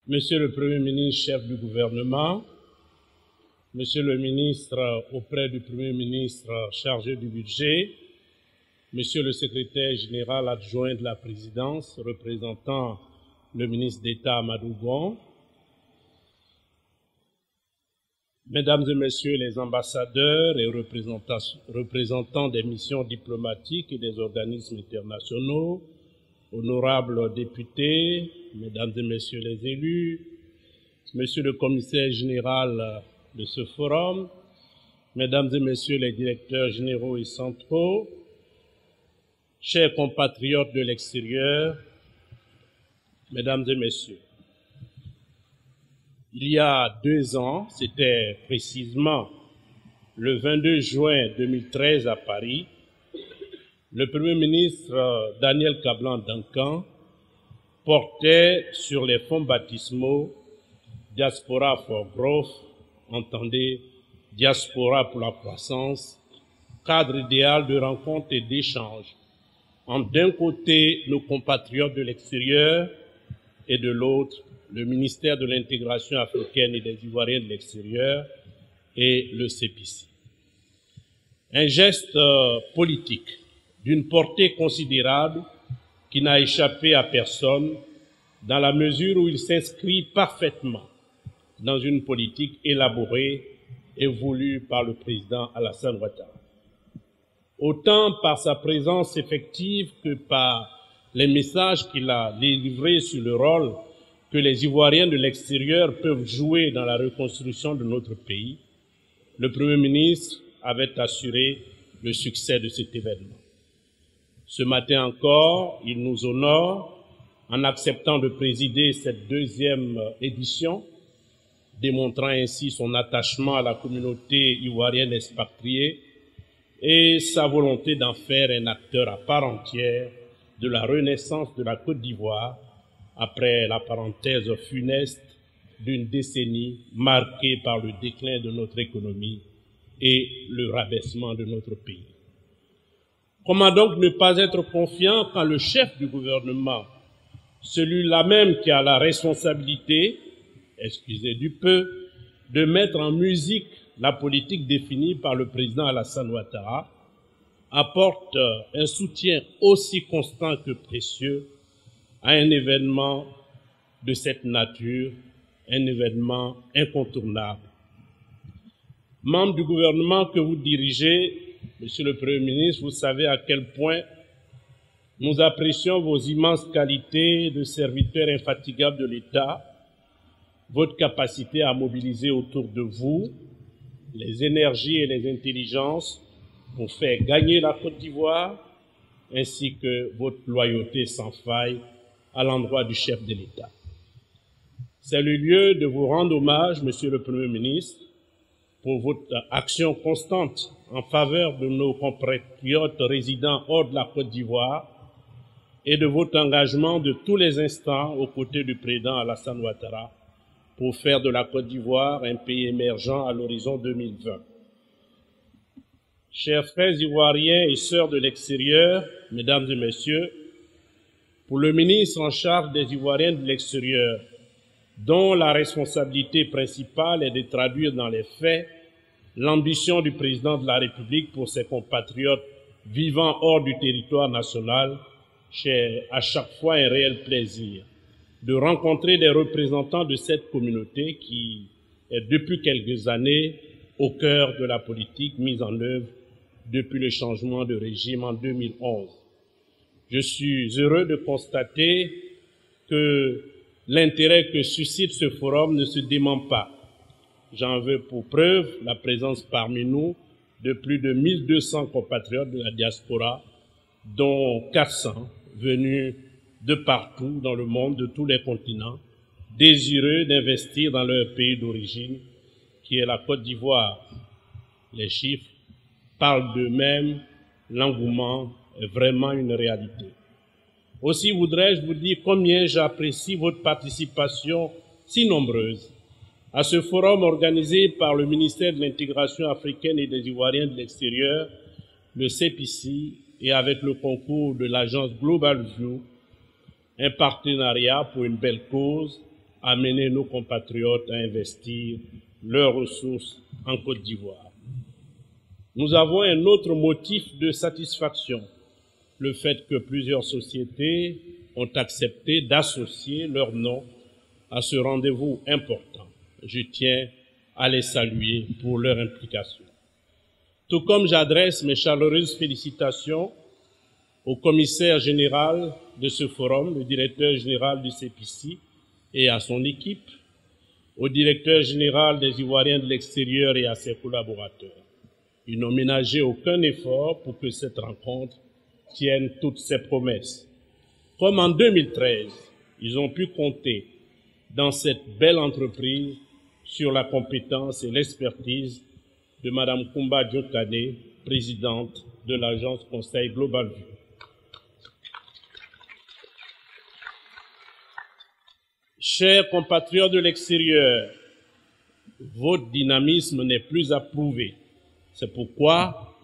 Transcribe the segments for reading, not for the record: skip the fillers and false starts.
Monsieur le Premier ministre, chef du gouvernement, Monsieur le ministre auprès du Premier ministre chargé du budget, Monsieur le secrétaire général adjoint de la présidence représentant le ministre d'État Amadou Gon, Mesdames et Messieurs les ambassadeurs et représentants des missions diplomatiques et des organismes internationaux, honorables députés, Mesdames et Messieurs les élus, Monsieur le commissaire général de ce forum, Mesdames et Messieurs les directeurs généraux et centraux, chers compatriotes de l'extérieur, Mesdames et Messieurs, il y a 2 ans, c'était précisément le 22 juin 2013 à Paris, le Premier ministre Daniel Kablan-Duncan portait sur les fonds baptismaux Diaspora for Growth, entendez Diaspora pour la croissance, cadre idéal de rencontre et d'échange entre d'un côté nos compatriotes de l'extérieur et de l'autre le ministère de l'intégration africaine et des Ivoiriens de l'extérieur et le CEPICI. Un geste politique d'une portée considérable qui n'a échappé à personne dans la mesure où il s'inscrit parfaitement dans une politique élaborée et voulue par le président Alassane Ouattara. Autant par sa présence effective que par les messages qu'il a délivrés sur le rôle que les Ivoiriens de l'extérieur peuvent jouer dans la reconstruction de notre pays, le Premier ministre avait assuré le succès de cet événement. Ce matin encore, il nous honore en acceptant de présider cette 2e édition, démontrant ainsi son attachement à la communauté ivoirienne expatriée et sa volonté d'en faire un acteur à part entière de la renaissance de la Côte d'Ivoire après la parenthèse funeste d'une décennie marquée par le déclin de notre économie et le rabaissement de notre pays. Comment donc ne pas être confiant quand le chef du gouvernement, celui-là même qui a la responsabilité, excusez du peu, de mettre en musique la politique définie par le président Alassane Ouattara, apporte un soutien aussi constant que précieux à un événement de cette nature, un événement incontournable. Membres du gouvernement que vous dirigez, Monsieur le Premier ministre, vous savez à quel point nous apprécions vos immenses qualités de serviteur infatigable de l'État, votre capacité à mobiliser autour de vous les énergies et les intelligences pour faire gagner la Côte d'Ivoire, ainsi que votre loyauté sans faille à l'endroit du chef de l'État. C'est le lieu de vous rendre hommage, Monsieur le Premier ministre, pour votre action constante en faveur de nos compatriotes résidant hors de la Côte d'Ivoire et de votre engagement de tous les instants aux côtés du président Alassane Ouattara pour faire de la Côte d'Ivoire un pays émergent à l'horizon 2020. Chers frères ivoiriens et sœurs de l'extérieur, Mesdames et Messieurs, pour le ministre en charge des Ivoiriens de l'extérieur, dont la responsabilité principale est de traduire dans les faits l'ambition du président de la République pour ses compatriotes vivant hors du territoire national, c'est à chaque fois un réel plaisir de rencontrer des représentants de cette communauté qui est depuis quelques années au cœur de la politique mise en œuvre depuis le changement de régime en 2011. Je suis heureux de constater que l'intérêt que suscite ce forum ne se dément pas. J'en veux pour preuve la présence parmi nous de plus de 1200 compatriotes de la diaspora, dont 400 venus de partout dans le monde, de tous les continents, désireux d'investir dans leur pays d'origine, qui est la Côte d'Ivoire. Les chiffres parlent d'eux-mêmes, l'engouement est vraiment une réalité. Aussi voudrais-je vous dire combien j'apprécie votre participation si nombreuse à ce forum organisé par le ministère de l'Intégration africaine et des Ivoiriens de l'extérieur, le CEPICI, et avec le concours de l'agence Global View, un partenariat pour une belle cause amener nos compatriotes à investir leurs ressources en Côte d'Ivoire. Nous avons un autre motif de satisfaction, le fait que plusieurs sociétés ont accepté d'associer leur nom à ce rendez-vous important. Je tiens à les saluer pour leur implication. Tout comme j'adresse mes chaleureuses félicitations au commissaire général de ce forum, le directeur général du CEPICI et à son équipe, au directeur général des Ivoiriens de l'extérieur et à ses collaborateurs. Ils n'ont ménagé aucun effort pour que cette rencontre tienne toutes ses promesses. Comme en 2013, ils ont pu compter dans cette belle entreprise sur la compétence et l'expertise de Mme Koumba Diokane, présidente de l'agence Conseil Global Vue. Chers compatriotes de l'extérieur, votre dynamisme n'est plus à prouver. C'est pourquoi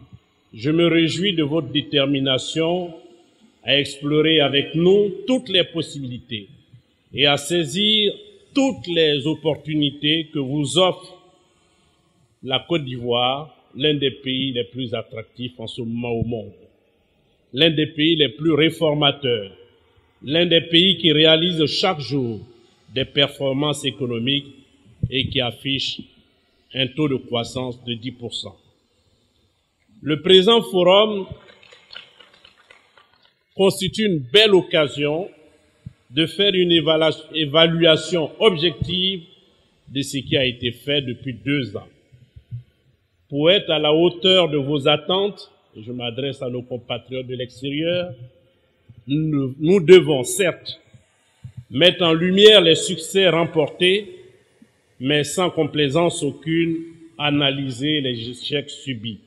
je me réjouis de votre détermination à explorer avec nous toutes les possibilités et à saisir toutes les opportunités que vous offre la Côte d'Ivoire, l'un des pays les plus attractifs en ce moment au monde, l'un des pays les plus réformateurs, l'un des pays qui réalise chaque jour des performances économiques et qui affiche un taux de croissance de 10%. Le présent forum constitue une belle occasion de faire une évaluation objective de ce qui a été fait depuis 2 ans. Pour être à la hauteur de vos attentes, et je m'adresse à nos compatriotes de l'extérieur, nous devons certes mettre en lumière les succès remportés, mais sans complaisance aucune, analyser les échecs subis.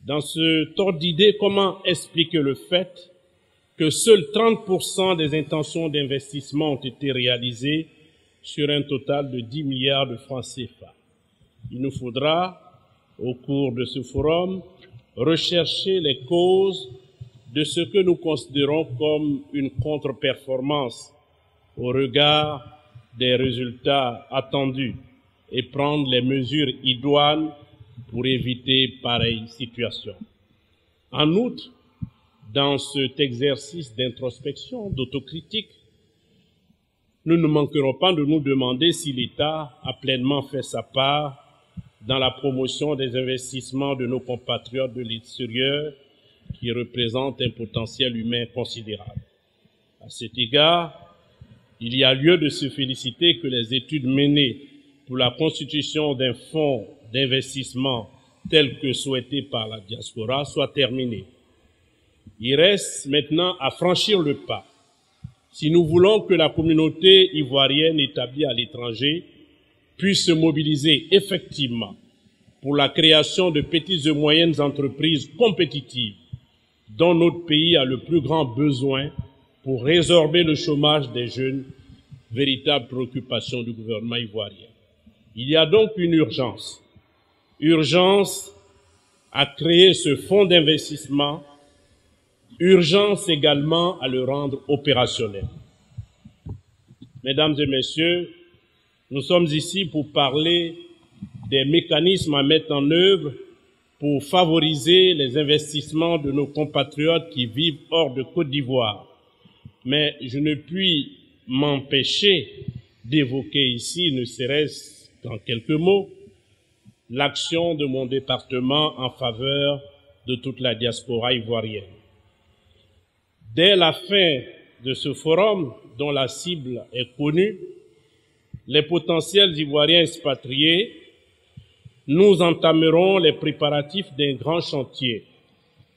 Dans ce ordre d'idée, comment expliquer le fait que seuls 30% des intentions d'investissement ont été réalisées sur un total de 10 milliards de francs CFA? Il nous faudra, au cours de ce forum, rechercher les causes de ce que nous considérons comme une contre-performance au regard des résultats attendus et prendre les mesures idoines pour éviter pareille situation. En outre, dans cet exercice d'introspection, d'autocritique, nous ne manquerons pas de nous demander si l'État a pleinement fait sa part dans la promotion des investissements de nos compatriotes de l'extérieur qui représentent un potentiel humain considérable. À cet égard, il y a lieu de se féliciter que les études menées pour la constitution d'un fonds d'investissement tel que souhaité par la diaspora soient terminées. Il reste maintenant à franchir le pas. Si nous voulons que la communauté ivoirienne établie à l'étranger puisse se mobiliser effectivement pour la création de petites et moyennes entreprises compétitives dont notre pays a le plus grand besoin pour résorber le chômage des jeunes, véritable préoccupation du gouvernement ivoirien. Il y a donc une urgence à créer ce fonds d'investissement, urgence également à le rendre opérationnel. Mesdames et messieurs, nous sommes ici pour parler des mécanismes à mettre en œuvre pour favoriser les investissements de nos compatriotes qui vivent hors de Côte d'Ivoire. Mais je ne puis m'empêcher d'évoquer ici, ne serait-ce qu'en quelques mots, l'action de mon département en faveur de toute la diaspora ivoirienne. Dès la fin de ce forum, dont la cible est connue, les potentiels Ivoiriens expatriés, nous entamerons les préparatifs d'un grand chantier,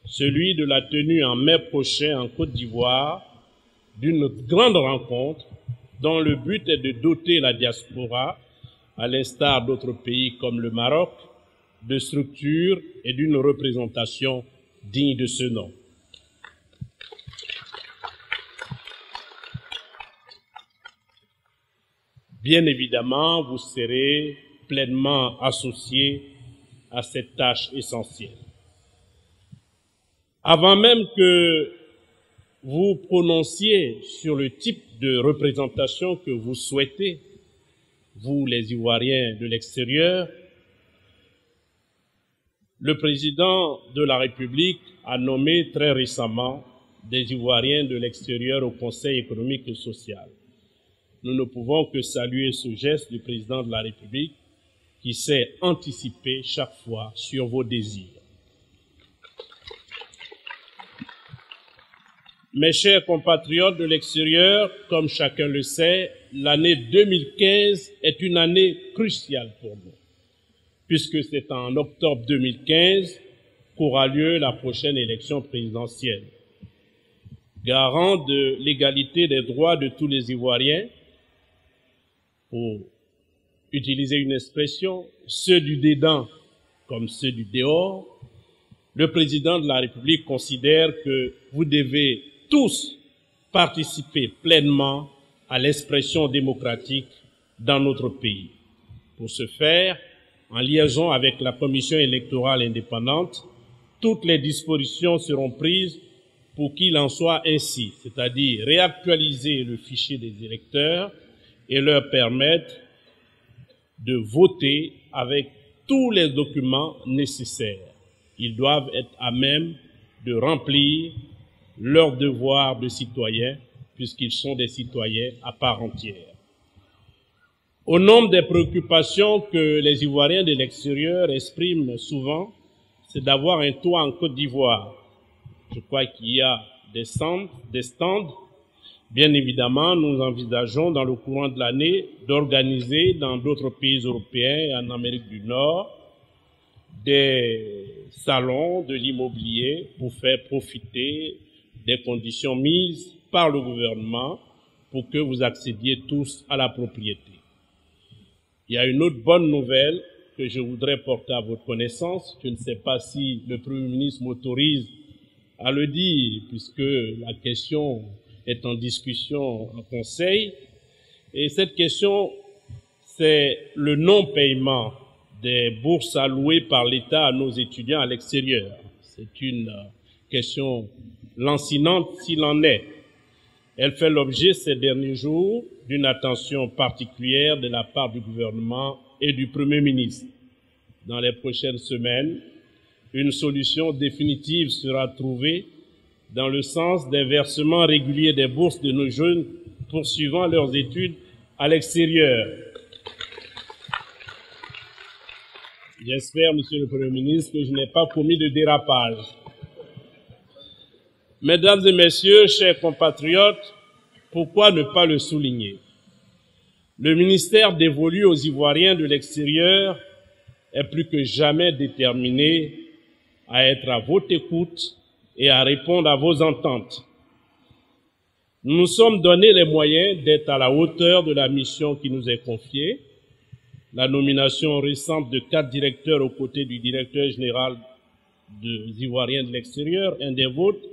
celui de la tenue en mai prochain en Côte d'Ivoire d'une grande rencontre dont le but est de doter la diaspora, à l'instar d'autres pays comme le Maroc, de structures et d'une représentation digne de ce nom. Bien évidemment, vous serez pleinement associés à cette tâche essentielle. Avant même que vous prononciez sur le type de représentation que vous souhaitez, vous les Ivoiriens de l'extérieur. Le président de la République a nommé très récemment des Ivoiriens de l'extérieur au Conseil économique et social. Nous ne pouvons que saluer ce geste du président de la République qui sait anticiper chaque fois sur vos désirs. Mes chers compatriotes de l'extérieur, comme chacun le sait, l'année 2015 est une année cruciale pour nous, puisque c'est en octobre 2015 qu'aura lieu la prochaine élection présidentielle. Garant de l'égalité des droits de tous les Ivoiriens, pour utiliser une expression, ceux du dedans comme ceux du dehors, le président de la République considère que vous devez tous participer pleinement à l'expression démocratique dans notre pays. Pour ce faire, en liaison avec la Commission électorale indépendante, toutes les dispositions seront prises pour qu'il en soit ainsi, c'est-à-dire réactualiser le fichier des électeurs et leur permettre de voter avec tous les documents nécessaires. Ils doivent être à même de remplir leur devoir de citoyens, puisqu'ils sont des citoyens à part entière. Au nombre des préoccupations que les Ivoiriens de l'extérieur expriment souvent, c'est d'avoir un toit en Côte d'Ivoire. Je crois qu'il y a des stands. Bien évidemment, nous envisageons dans le courant de l'année d'organiser dans d'autres pays européens et en Amérique du Nord des salons de l'immobilier pour faire profiter des conditions mises par le gouvernement pour que vous accédiez tous à la propriété. Il y a une autre bonne nouvelle que je voudrais porter à votre connaissance. Je ne sais pas si le Premier ministre m'autorise à le dire, puisque la question est en discussion en Conseil. Et cette question, c'est le non-paiement des bourses allouées par l'État à nos étudiants à l'extérieur. C'est une question lancinante s'il en est. Elle fait l'objet ces derniers jours d'une attention particulière de la part du gouvernement et du Premier ministre. Dans les prochaines semaines, une solution définitive sera trouvée dans le sens des versements réguliers des bourses de nos jeunes poursuivant leurs études à l'extérieur. J'espère, Monsieur le Premier ministre, que je n'ai pas commis de dérapage. Mesdames et messieurs, chers compatriotes, pourquoi ne pas le souligner? Le ministère dévolu aux Ivoiriens de l'extérieur est plus que jamais déterminé à être à votre écoute et à répondre à vos attentes. Nous nous sommes donné les moyens d'être à la hauteur de la mission qui nous est confiée. La nomination récente de 4 directeurs aux côtés du directeur général des Ivoiriens de l'extérieur, un des vôtres,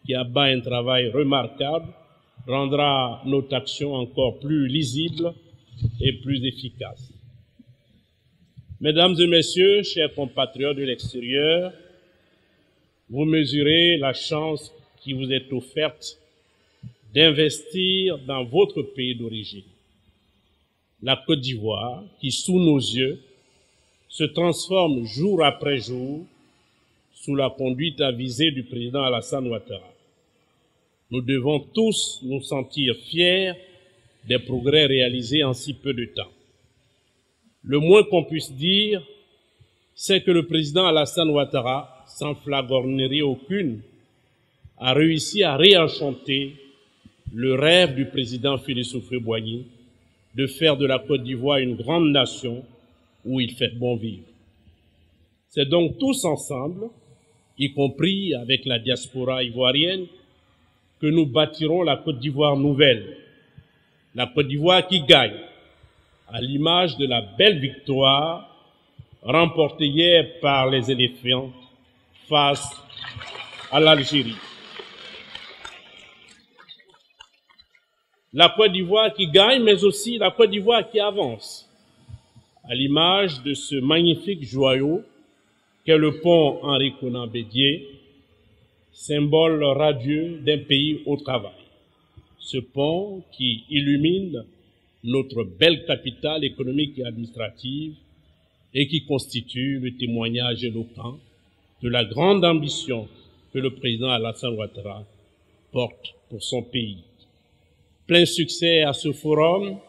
qui abat un travail remarquable, rendra notre action encore plus lisible et plus efficace. Mesdames et messieurs, chers compatriotes de l'extérieur, vous mesurez la chance qui vous est offerte d'investir dans votre pays d'origine. La Côte d'Ivoire, qui sous nos yeux se transforme jour après jour sous la conduite avisée du président Alassane Ouattara. Nous devons tous nous sentir fiers des progrès réalisés en si peu de temps. Le moins qu'on puisse dire, c'est que le président Alassane Ouattara, sans flagornerie aucune, a réussi à réenchanter le rêve du président Félix Houphouët-Boigny de faire de la Côte d'Ivoire une grande nation où il fait bon vivre. C'est donc tous ensemble, y compris avec la diaspora ivoirienne, que nous bâtirons la Côte d'Ivoire nouvelle, la Côte d'Ivoire qui gagne, à l'image de la belle victoire remportée hier par les éléphants face à l'Algérie. La Côte d'Ivoire qui gagne, mais aussi la Côte d'Ivoire qui avance, à l'image de ce magnifique joyau qu'est le pont Henri Konan Bédié, symbole radieux d'un pays au travail. Ce pont qui illumine notre belle capitale économique et administrative et qui constitue le témoignage éloquent de la grande ambition que le président Alassane Ouattara porte pour son pays. Plein succès à ce forum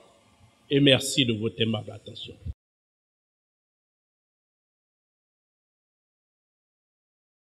et merci de votre aimable attention.